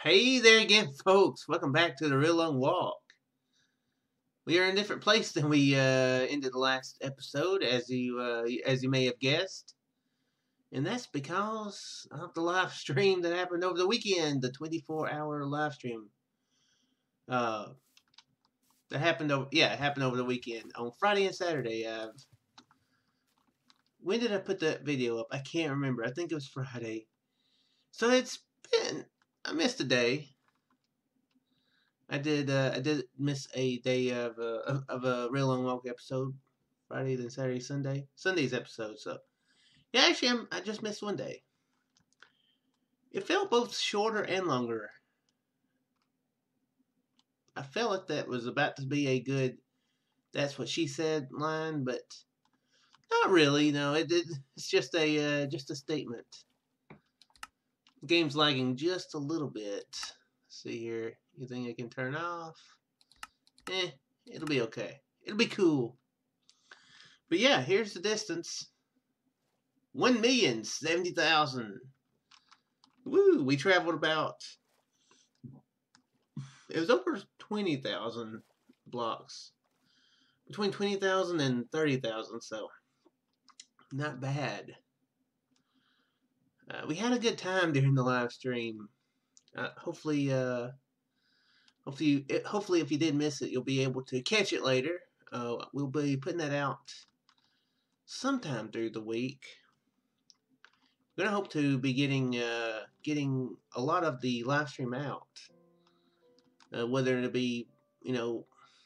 Hey there again, folks. Welcome back to the Real Long Walk. We are in a different place than we ended the last episode, as you may have guessed, and that's because of the live stream that happened over the weekend, the 24-hour live stream. It happened over the weekend on Friday and Saturday. When did I put that video up? I can't remember. I think it was Friday. So I missed a day. I did miss a day of a Real Long Walk episode, Friday, then Saturday, Sunday's episode. So yeah, actually, I just missed one day. It felt both shorter and longer. I felt like that was about to be a good "that's what she said" line, but not really. No, it's just a statement. The game's lagging just a little bit. Let's see here. You think I can turn off? It'll be okay. It'll be cool. But yeah, here's the distance. 1,070,000. Woo! We traveled about. It was over 20,000 blocks. Between 20,000 and 30,000, so not bad. We had a good time during the live stream. Hopefully, if you did miss it, you'll be able to catch it later. We'll be putting that out sometime through the week. We're gonna hope to be getting a lot of the live stream out. Whether it be,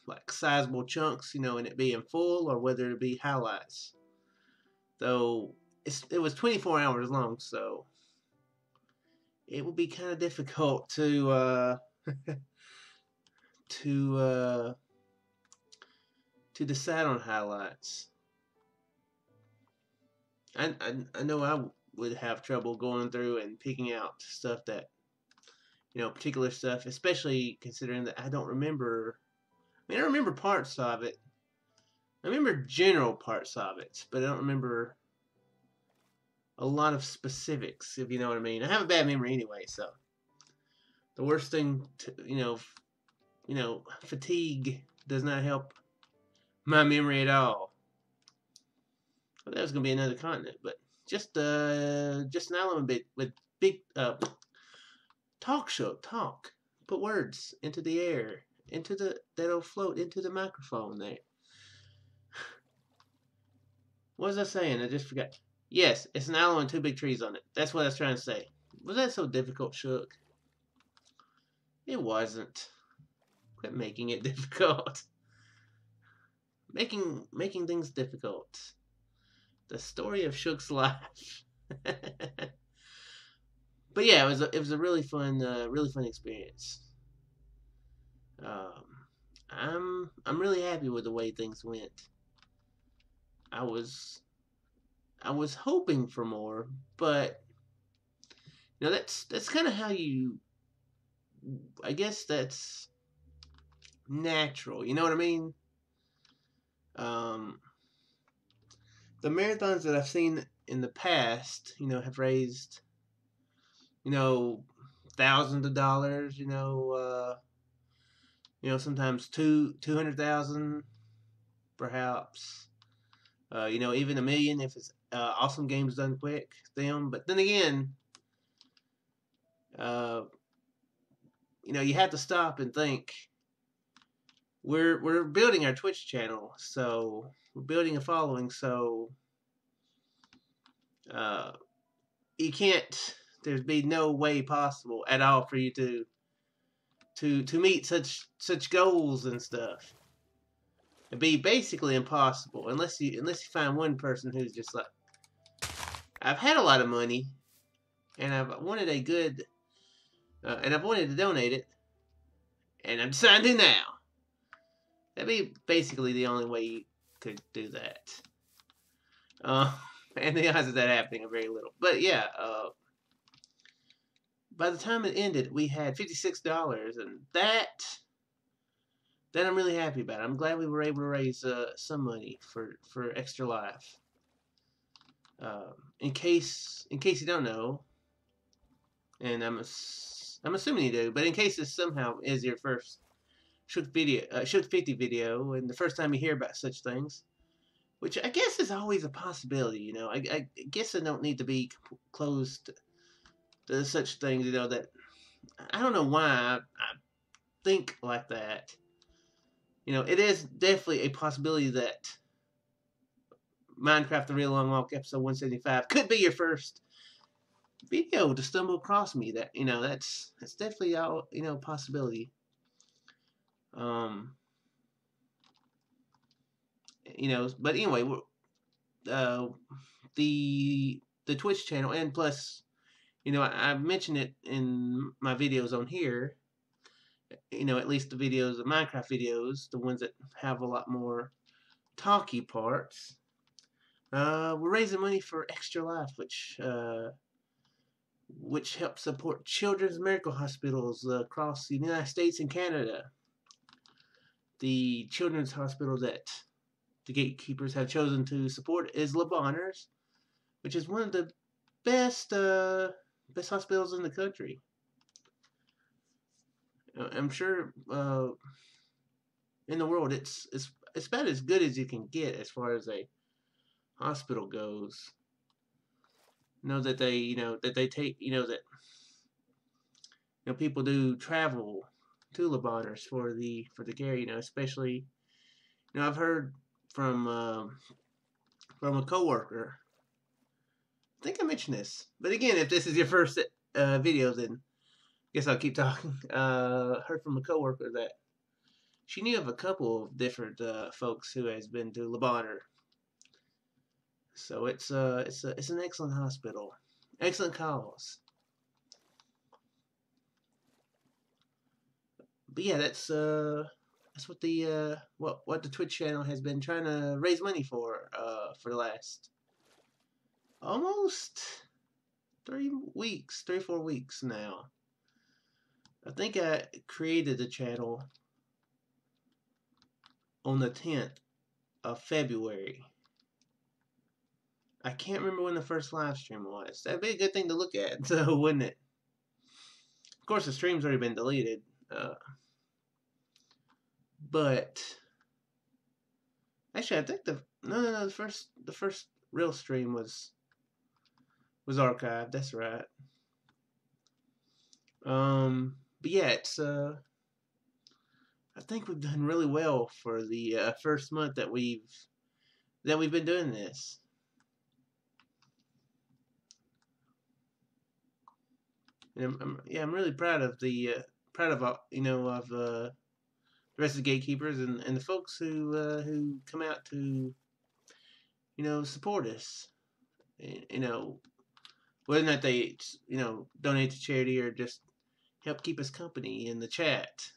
like sizable chunks, and it being full, or whether it be highlights. Though it was 24 hours long, so it would be kind of difficult to to decide on highlights. I know I would have trouble going through and picking out stuff that, particular stuff, especially considering that I don't remember. I mean, I remember parts of it. I remember general parts of it, but I don't remember a lot of specifics, if you know what I mean. I have a bad memory anyway, so the worst thing fatigue does not help my memory at all. Well, that was gonna be another continent, but just an element with big talk. Put words into the air, that'll float into the microphone there. What was I saying? I just forgot. Yes, it's an island with two big trees on it. That's what I was trying to say. Was that so difficult, Shook? It wasn't. Quit making it difficult. Making things difficult. The story of Shook's life. But yeah, it was a really fun experience. I'm really happy with the way things went. I was hoping for more, but that's kind of how I guess that's natural. You know what I mean? The marathons that I've seen in the past, have raised, thousands of dollars. Sometimes 200,000, perhaps. Even $1 million if it's awesome games done quick. But then again, you have to stop and think. We're building our Twitch channel, so we're building a following. So you can't. There'd be no way possible at all for you to meet such goals and stuff. It'd be basically impossible unless you find one person who's just like, I've had a lot of money, and I've wanted a good, and I've wanted to donate it, and I'm deciding to now. That'd be basically the only way you could do that. And the odds of that happening are very little. But yeah, by the time it ended, we had $56, and that I'm really happy about. I'm glad we were able to raise some money for Extra Life. In case you don't know, and I'm assuming you do, but in case this somehow is your first Shook 50 video, and the first time you hear about such things, which I guess is always a possibility, you know. I guess I don't need to be closed to such things, you know, that I don't know why I think like that. You know, it is definitely a possibility that Minecraft The Real Long Walk episode 175 could be your first video to stumble across me. That, you know, that's definitely a, you know, possibility. You know, but anyway, the Twitch channel, and plus, you know, I mentioned it in my videos on here. You know, at least the videos, the Minecraft videos, the ones that have a lot more talky parts. We're raising money for Extra Life, which helps support children's medical hospitals across the United States and Canada. The children's hospital that the gatekeepers have chosen to support is Le Bonheurs, which is one of the best hospitals in the country. I'm sure in the world it's about as good as you can get as far as a hospital goes. You know that they take, you know, that, you know, people do travel to Le Bonheurs for the care, you know, especially, you know, I've heard from a coworker. I think I mentioned this, but again, if this is your first video, then I guess I'll keep talking. Heard from a coworker that she knew of a couple of different folks who has been to Le Bonheur. So it's an excellent hospital, excellent cause. But yeah, that's what the what the Twitch channel has been trying to raise money for the last almost 3 weeks, 3-4 weeks now. I think I created the channel on the 10th of February. I can't remember when the first live stream was. That'd be a good thing to look at, so wouldn't it? Of course, the stream's already been deleted. But actually, I think the first real stream was archived. That's right. But yeah, it's I think we've done really well for the first month that we've been doing this. And I'm really proud of the you know, of the rest of the gatekeepers and the folks who come out to, you know, support us. You know, whether or not they, you know, donate to charity or just help keep us company in the chat.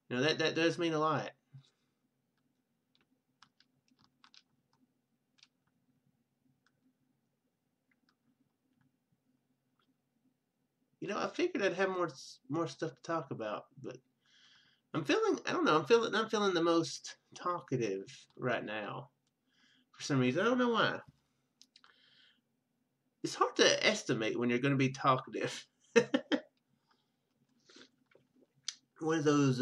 You know, that does mean a lot. You know, I figured I'd have more stuff to talk about, but I'm feeling I'm feeling the most talkative right now for some reason. I don't know why. It's hard to estimate when you're going to be talkative. One of those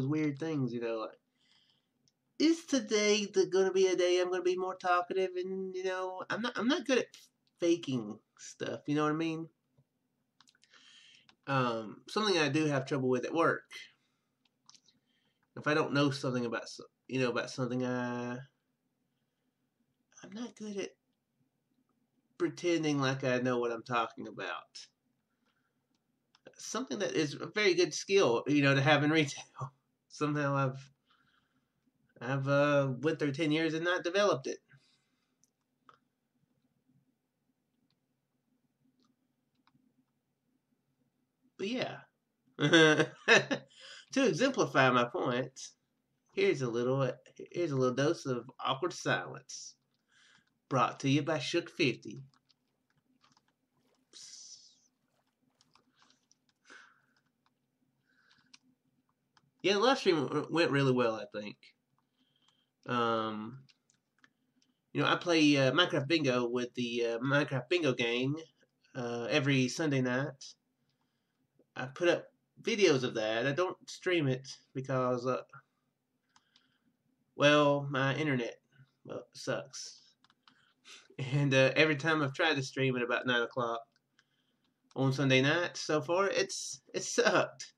weird things, you know, like, is today going to be a day I'm going to be more talkative? And, you know, I'm not good at faking stuff, you know what I mean? Something I do have trouble with at work. If I don't know something about something, I'm not good at pretending like I know what I'm talking about. Something that is a very good skill, you know, to have in retail. Somehow I've went through 10 years and not developed it. But yeah. To exemplify my point, here's a little dose of awkward silence, brought to you by Shook 50. Yeah, the live stream went really well, I think. You know, I play Minecraft Bingo with the Minecraft Bingo gang every Sunday night. I put up videos of that. I don't stream it because, well, my internet sucks. And every time I've tried to stream at about 9 o'clock on Sunday night so far, it sucked.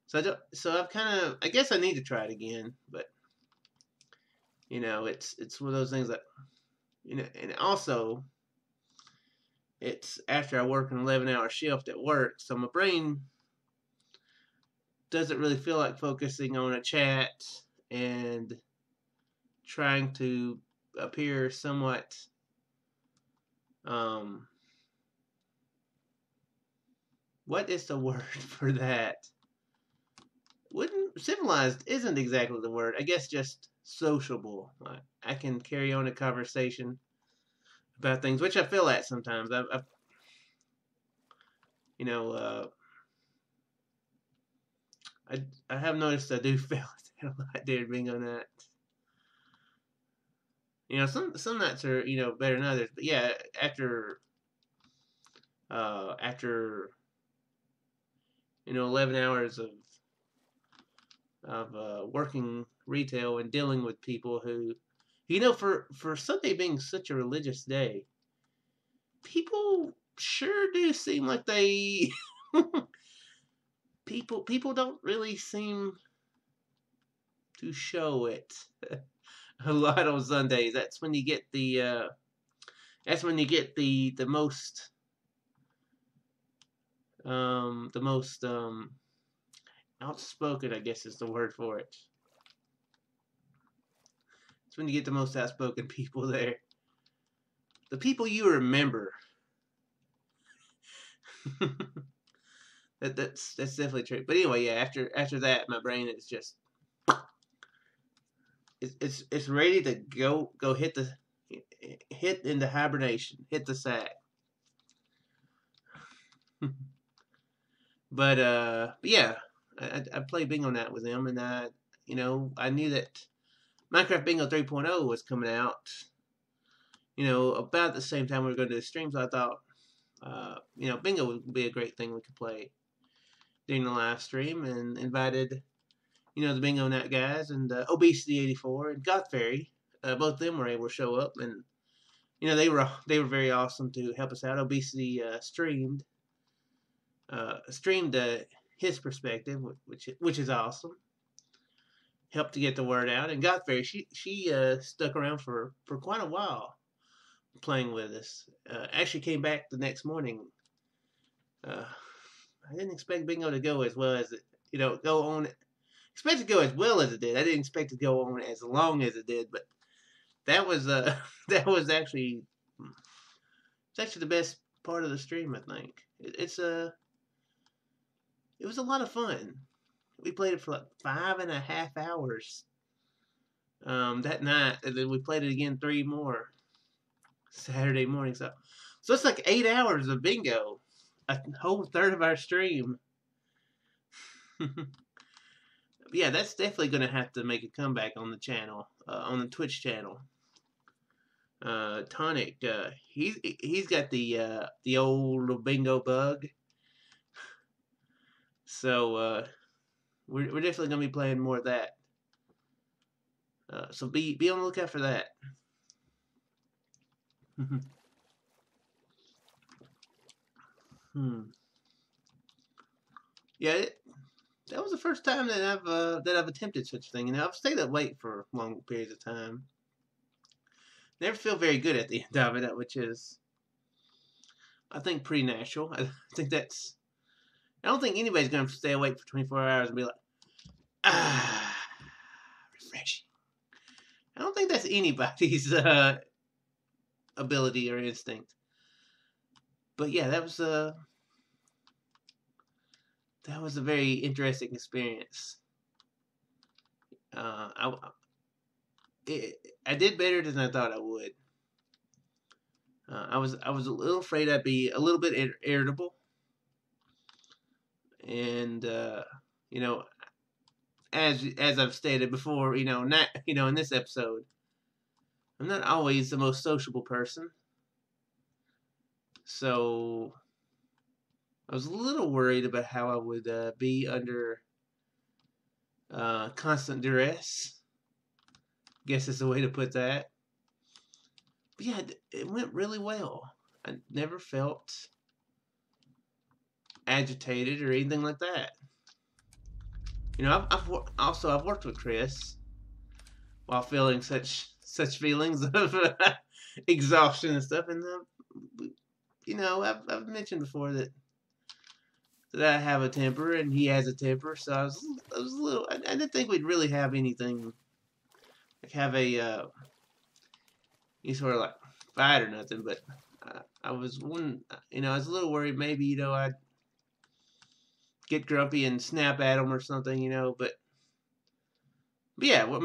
So I've kind of, I guess I need to try it again, but it's one of those things that, and also it's after I work an 11-hour shift at work, so my brain doesn't really feel like focusing on a chat and trying to appear somewhat what is the word for that? Civilized isn't exactly the word. I guess just sociable. I can carry on a conversation about things, which I feel at sometimes. I have noticed I do feel that a lot during bingo night. Some nights are better than others, but yeah, after 11 hours of working retail and dealing with people who, for Sunday being such a religious day, people sure do seem like they people don't really seem to show it a lot on Sundays. That's when you get the most outspoken, I guess is the word for it. It's when you get the most outspoken people there. The people you remember. That's definitely true. But anyway, yeah, after that, my brain is just it's ready to go hit into hibernation, hit the sack. But yeah, I played bingo night with them, and I knew that Minecraft Bingo 3.0 was coming out, about the same time we were going to do the stream. So I thought, bingo would be a great thing we could play during the live stream, and invited, the bingo night guys and Obesity 84 and Goth Fairy. Both of them were able to show up, and they were very awesome to help us out. Obesity streamed his perspective, which is awesome. Helped to get the word out, and Goth Fairy, she stuck around for quite a while playing with us. Actually came back the next morning. I didn't expect bingo to go as well as it, go on. Expect to go as well as it did. I didn't expect to go on as long as it did, but that was that was actually the best part of the stream. I think it was a lot of fun. We played it for like 5.5 hours that night, and then we played it again 3 more Saturday morning. So it's like 8 hours of bingo, a whole third of our stream. Yeah, that's definitely going to have to make a comeback on the channel, on the Twitch channel. Tonic, he's got the old bingo bug. So we're definitely going to be playing more of that. So be on the lookout for that. Yeah, that was the first time that I've attempted such a thing. I've stayed up late for long periods of time. Never feel very good at the end of it, which is, I think, pretty natural. I don't think anybody's going to stay awake for 24 hours and be like, refreshing. I don't think that's anybody's ability or instinct. But yeah, that was a very interesting experience. I did better than I thought I would. I was a little afraid I'd be a little bit irritable, and as I've stated before, not in this episode, I'm not always the most sociable person. So I was a little worried about how I would be under constant duress. Guess is the way to put that. But yeah, it went really well. I never felt agitated or anything like that. You know, I've worked with Chris while feeling such feelings of exhaustion and stuff, and you know, I've mentioned before that I have a temper and he has a temper, so I was a little. I didn't think we'd really have anything like have a any sort of like fight or nothing, but I was I was a little worried maybe I'd get grumpy and snap at him or something, but yeah, well,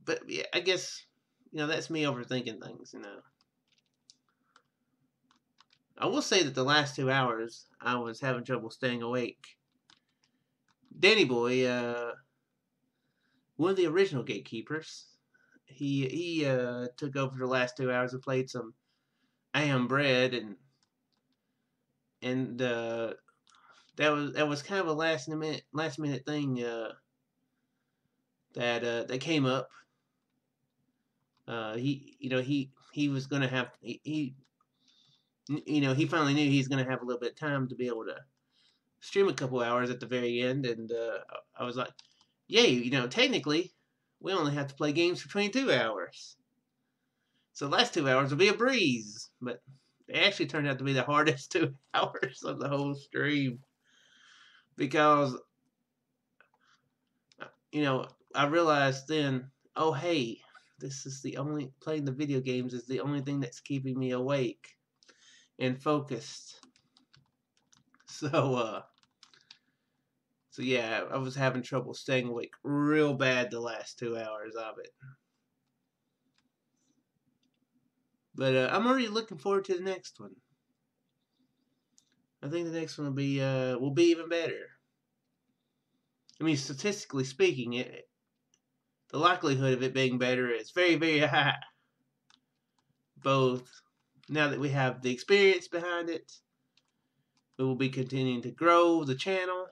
but yeah, I guess that's me overthinking things, I will say that the last 2 hours I was having trouble staying awake. Danny Boy, one of the original gatekeepers, he took over the last 2 hours and played some I Am Bread, and that was kind of a last minute thing that came up. He was gonna have he finally knew he's gonna have a little bit of time to be able to stream a couple hours at the very end, and I was like, yay, technically we only have to play games for 22 hours. So the last 2 hours will be a breeze, but it actually turned out to be the hardest 2 hours of the whole stream because, I realized then, oh hey, playing the video games is the only thing that's keeping me awake and focused. So yeah, I was having trouble staying awake real bad the last 2 hours of it. But I'm already looking forward to the next one. I think the next one will be even better. I mean, statistically speaking, the likelihood of it being better is very, very high. Both now that we have the experience behind it, we will be continuing to grow the channel.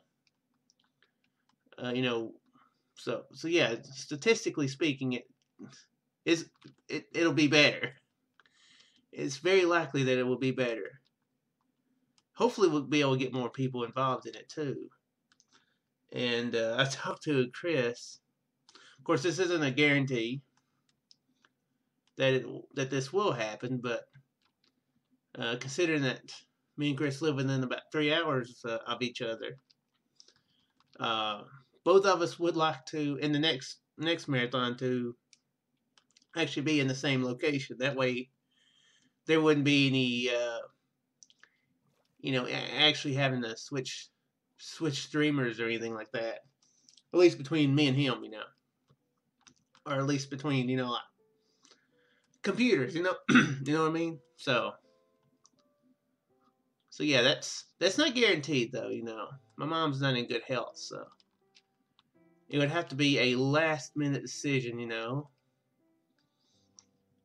So yeah, statistically speaking, it'll be better. It's very likely that it will be better. Hopefully, we'll be able to get more people involved in it too. And I talked to Chris. Of course, this isn't a guarantee that this will happen, but considering that me and Chris live within about 3 hours of each other, both of us would like to, in the next marathon, to actually be in the same location. That way, there wouldn't be any, actually having to switch streamers or anything like that. At least between me and him, or at least between like computers, you know what I mean. So yeah, that's not guaranteed though. My mom's not in good health, so it would have to be a last minute decision,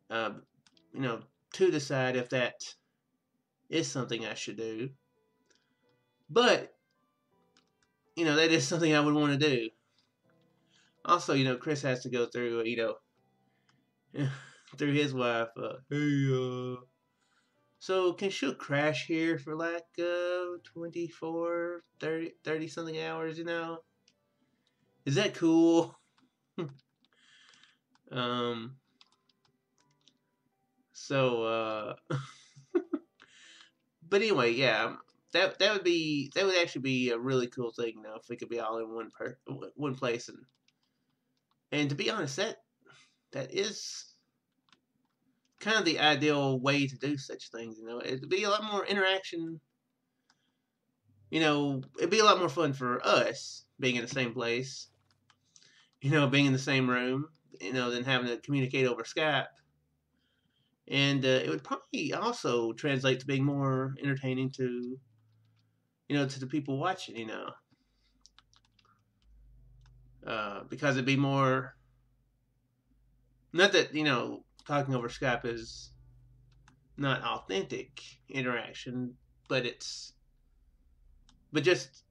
to decide if that is something I should do. But that is something I would want to do. Also, Chris has to go through, through his wife. Hey, so can she crash here for like 24, 30 something hours? Is that cool? So, but anyway, yeah, that would actually be a really cool thing, if we could be all in one place, and to be honest, that is kind of the ideal way to do such things. It'd be a lot more interaction. It'd be a lot more fun for us being in the same place. Being in the same room. Than having to communicate over Skype. And it would probably also translate to being more entertaining to, to the people watching, because it'd be more, not that, talking over Skype is not authentic interaction, but it's but just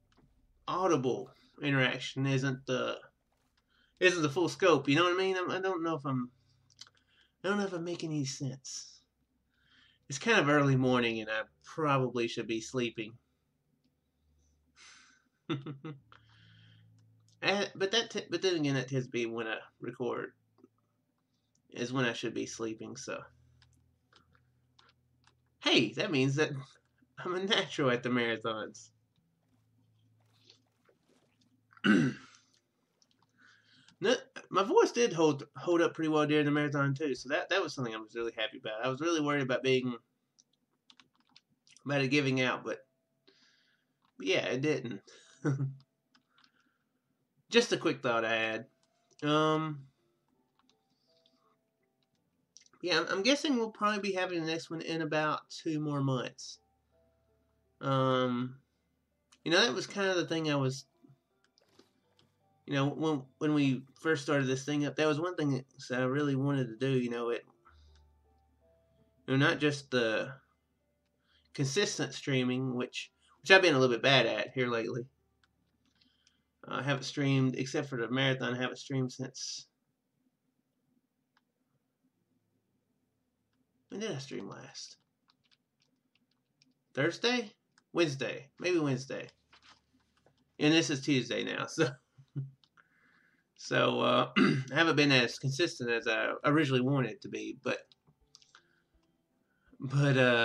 audible interaction isn't the full scope. You know what I mean? I don't know if I'm making any sense. It's kind of early morning, and I probably should be sleeping. But then again, that tends to be when I record, is when I should be sleeping. So, hey, that means that I'm a natural at the marathons. No, my voice did hold up pretty well during the marathon too, so that was something I was really happy about. I was really worried about it giving out, but yeah, it didn't. Just a quick thought I had. Yeah, I'm guessing we'll probably be having the next one in about 2 more months. That was kind of the thing I was. When we first started this thing up, that was one thing that I really wanted to do. Not just the consistent streaming, which I've been a little bit bad at here lately. I haven't streamed, except for the marathon, I haven't streamed since... When did I stream last? Thursday? Wednesday. Maybe Wednesday. And this is Tuesday now, so... I haven't been as consistent as I originally wanted it to be, but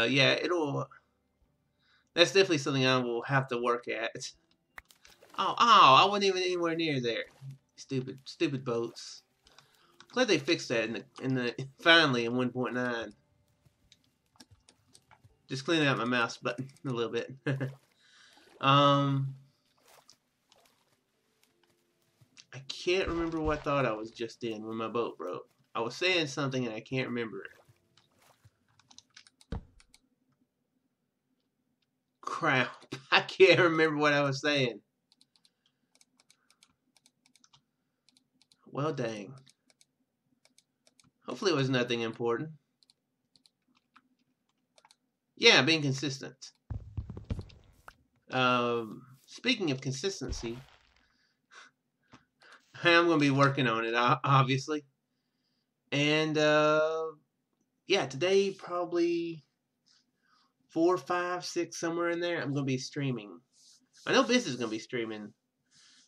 yeah, that's definitely something I will have to work at. Oh, I wasn't even anywhere near there. Stupid boats. Glad they fixed that finally in 1.9. Just cleaning out my mouse button a little bit. I can't remember what thought I was just in when my boat broke. I was saying something and I can't remember it. Crap. I can't remember what I was saying. Well, dang. Hopefully it was nothing important. Yeah, being consistent. Speaking of consistency, I'm going to be working on it, obviously. And, yeah, today probably 4, 5, 6, somewhere in there, I'm going to be streaming. I know Biz is going to be streaming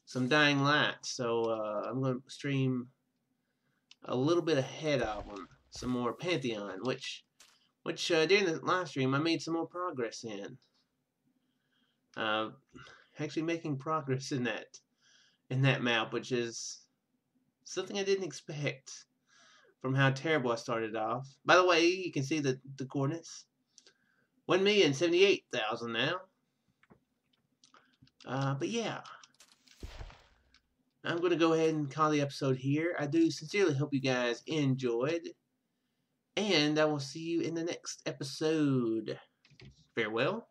some Dying Light, so I'm going to stream a little bit ahead of them, some more Pantheon, which during the live stream I made some more progress in. Actually making progress in that map, which is something I didn't expect from how terrible I started off. By the way, you can see the coordinates. 1,078,000 now. But yeah, I'm going to go ahead and call the episode here. I do sincerely hope you guys enjoyed, and I will see you in the next episode. Farewell.